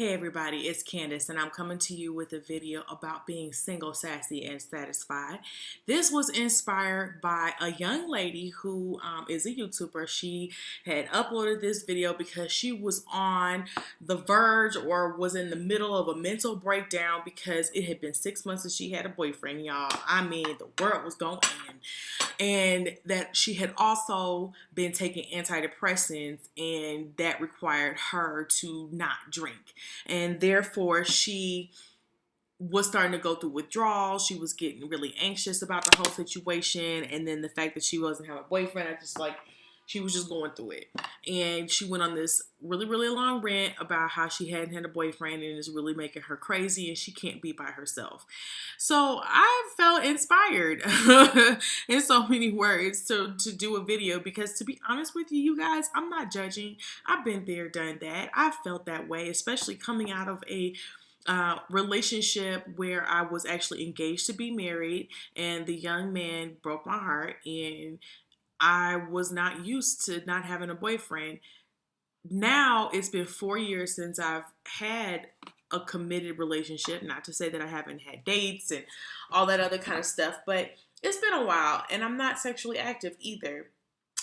Hey everybody, it's Candace and I'm coming to you with a video about being single, sassy, and satisfied. This was inspired by a young lady who is a YouTuber. She had uploaded this video because she was on the verge or was in the middle of a mental breakdown because it had been 6 months since she had a boyfriend, y'all. I mean, the world was going in. And that she had also been taking antidepressants, and that required her to not drink. And therefore, she was starting to go through withdrawals. She was getting really anxious about the whole situation. And then the fact that she wasn't having a boyfriend, she was just going through it. And she went on this really, really long rant about how she hadn't had a boyfriend and it's really making her crazy and she can't be by herself. So I felt inspired in so many words to do a video because, to be honest with you guys, I'm not judging. I've been there, done that. I felt that way, especially coming out of a relationship where I was actually engaged to be married, and the young man broke my heart, and I was not used to not having a boyfriend. Now it's been 4 years since I've had a committed relationship. Not to say that I haven't had dates and all that other kind of stuff, but it's been a while, and I'm not sexually active either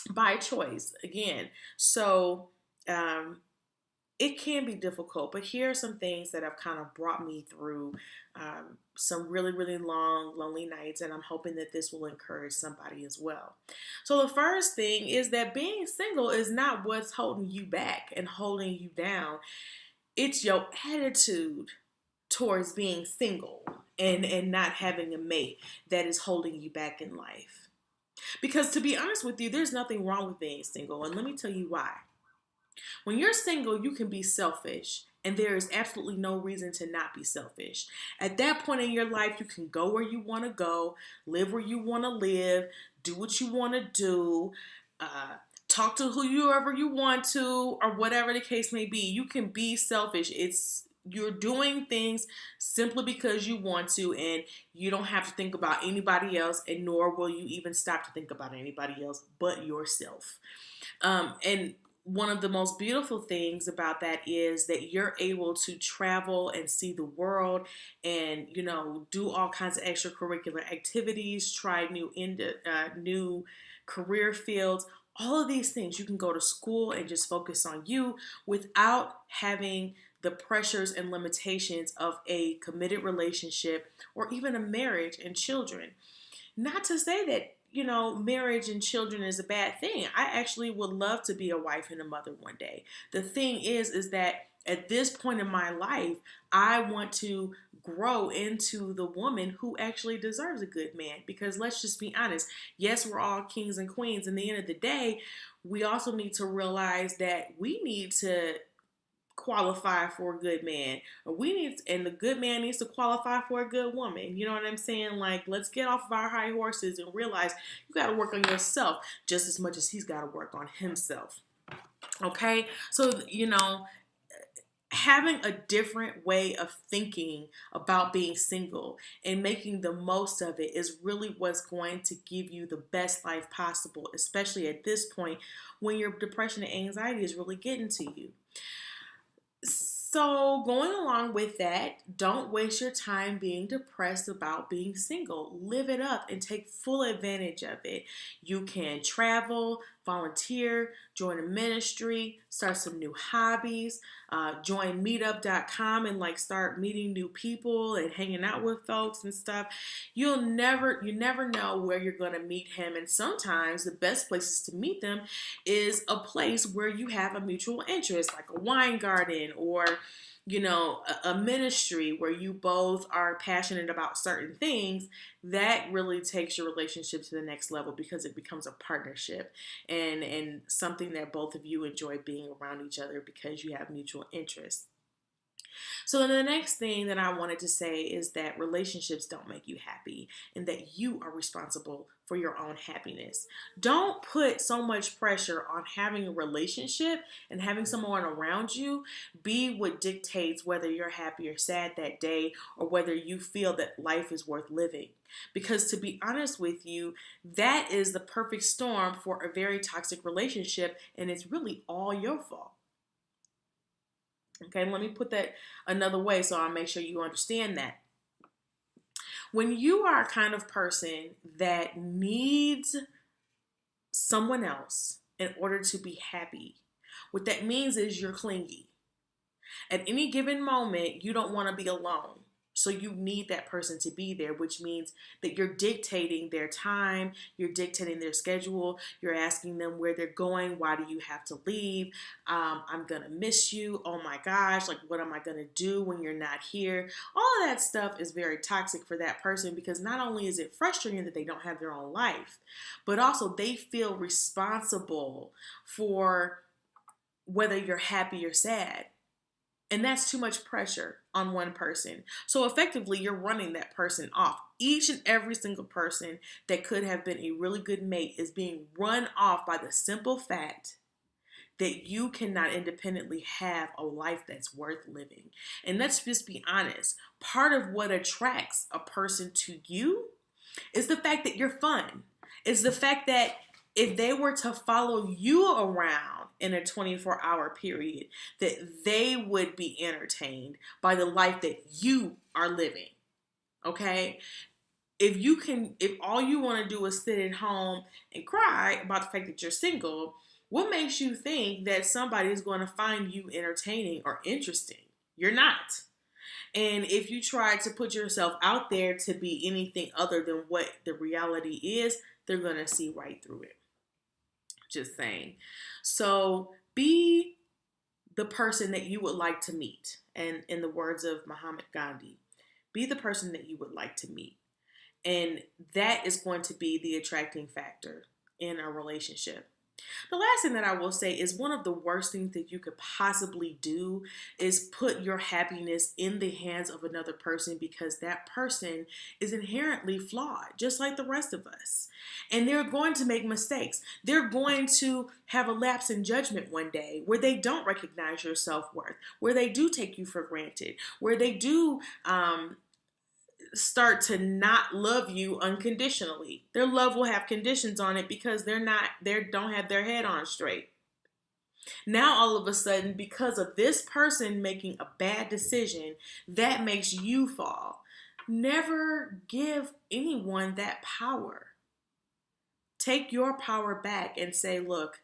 by choice again. So, it can be difficult, but here are some things that have kind of brought me through some really, really long, lonely nights, and I'm hoping that this will encourage somebody as well. So the first thing is that being single is not what's holding you back and holding you down. It's your attitude towards being single and not having a mate that is holding you back in life. Because to be honest with you, there's nothing wrong with being single, and let me tell you why. When you're single, you can be selfish, and there is absolutely no reason to not be selfish. At that point in your life, you can go where you want to go, live where you want to live, do what you want to do, talk to whoever you want to, or whatever the case may be. You can be selfish. You're doing things simply because you want to, and you don't have to think about anybody else, and nor will you even stop to think about anybody else but yourself. And one of the most beautiful things about that is that you're able to travel and see the world and, do all kinds of extracurricular activities, try new career fields, all of these things. You can go to school and just focus on you without having the pressures and limitations of a committed relationship or even a marriage and children. Not to say that marriage and children is a bad thing. I actually would love to be a wife and a mother one day. The thing is that at this point in my life, I want to grow into the woman who actually deserves a good man. Because let's just be honest. Yes, we're all kings and queens. In the end of the day, we also need to realize that we need to qualify for a good man, or and the good man needs to qualify for a good woman. You know what I'm saying? Like, let's get off of our high horses and realize you got to work on yourself just as much as he's got to work on himself. Okay, so having a different way of thinking about being single and making the most of it is really what's going to give you the best life possible, especially at this point when your depression and anxiety is really getting to you. So, going along with that, don't waste your time being depressed about being single. Live it up and take full advantage of it. You can travel, volunteer, join a ministry, start some new hobbies, join meetup.com and start meeting new people and hanging out with folks and stuff. You never know where you're going to meet him, and sometimes the best places to meet them is a place where you have a mutual interest, like a wine garden or a ministry where you both are passionate about certain things. That really takes your relationship to the next level because it becomes a partnership and something that both of you enjoy being around each other because you have mutual interests. So the next thing that I wanted to say is that relationships don't make you happy and that you are responsible for your own happiness. Don't put so much pressure on having a relationship and having someone around you be what dictates whether you're happy or sad that day or whether you feel that life is worth living. Because to be honest with you, that is the perfect storm for a very toxic relationship, and it's really all your fault. Okay, let me put that another way so I'll make sure you understand that. When you are a kind of person that needs someone else in order to be happy, what that means is you're clingy. At any given moment, you don't want to be alone. So you need that person to be there, which means that you're dictating their time, you're dictating their schedule, you're asking them where they're going, why do you have to leave? I'm going to miss you. Oh my gosh, like what am I going to do when you're not here? All of that stuff is very toxic for that person because not only is it frustrating that they don't have their own life, but also they feel responsible for whether you're happy or sad. And that's too much pressure on one person. So effectively, you're running that person off. Each and every single person that could have been a really good mate is being run off by the simple fact that you cannot independently have a life that's worth living. And let's just be honest. Part of what attracts a person to you is the fact that you're fun. It's the fact that if they were to follow you around in a 24-hour period, that they would be entertained by the life that you are living. Okay? If all you want to do is sit at home and cry about the fact that you're single, what makes you think that somebody is going to find you entertaining or interesting? You're not. And if you try to put yourself out there to be anything other than what the reality is, they're going to see right through it. Just saying. So be the person that you would like to meet. And in the words of Muhammad Gandhi, be the person that you would like to meet. And that is going to be the attracting factor in a relationship. The last thing that I will say is one of the worst things that you could possibly do is put your happiness in the hands of another person because that person is inherently flawed, just like the rest of us. And they're going to make mistakes. They're going to have a lapse in judgment one day where they don't recognize your self-worth, where they do take you for granted, where they do start to not love you unconditionally. Their love will have conditions on it because they don't have their head on straight. Now all of a sudden, because of this person making a bad decision, that makes you fall. Never give anyone that power. Take your power back and say, look,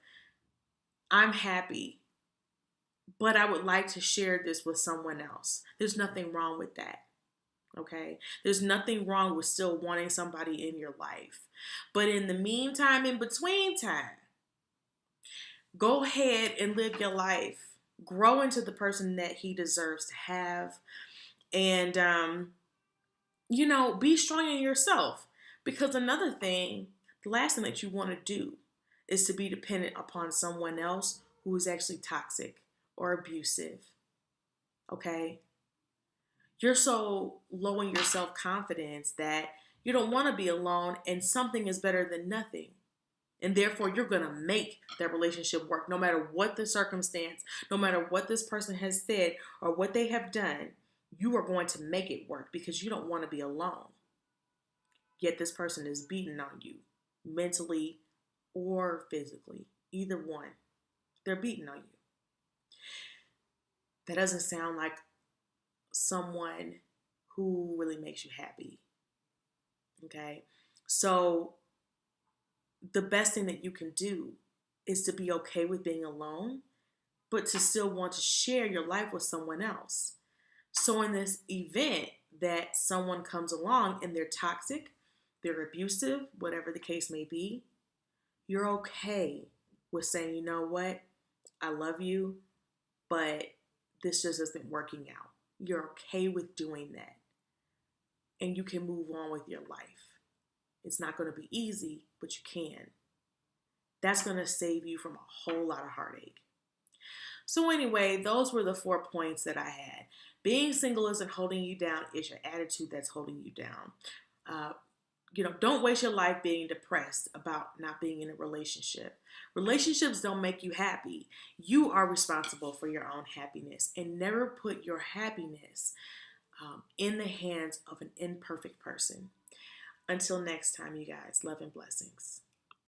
I'm happy, but I would like to share this with someone else. There's nothing wrong with that. Okay, there's nothing wrong with still wanting somebody in your life. But in the meantime, in between time, go ahead and live your life. Grow into the person that he deserves to have. And, be strong in yourself. Because another thing, the last thing that you want to do is to be dependent upon someone else who is actually toxic or abusive. Okay? You're so low in your self-confidence that you don't want to be alone and something is better than nothing. And therefore, you're going to make that relationship work no matter what the circumstance, no matter what this person has said or what they have done. You are going to make it work because you don't want to be alone. Yet this person is beating on you mentally or physically. Either one. They're beating on you. That doesn't sound like someone who really makes you happy. Okay? So the best thing that you can do is to be okay with being alone, but to still want to share your life with someone else. So in this event that someone comes along and they're toxic, they're abusive, whatever the case may be, you're okay with saying, you know what, I love you, but this just isn't working out. You're okay with doing that. And you can move on with your life. It's not going to be easy, but you can. That's going to save you from a whole lot of heartache. So anyway, those were the 4 points that I had. Being single isn't holding you down. It's your attitude that's holding you down. Don't waste your life being depressed about not being in a relationship. Relationships don't make you happy. You are responsible for your own happiness, and never put your happiness in the hands of an imperfect person. Until next time, you guys, love and blessings.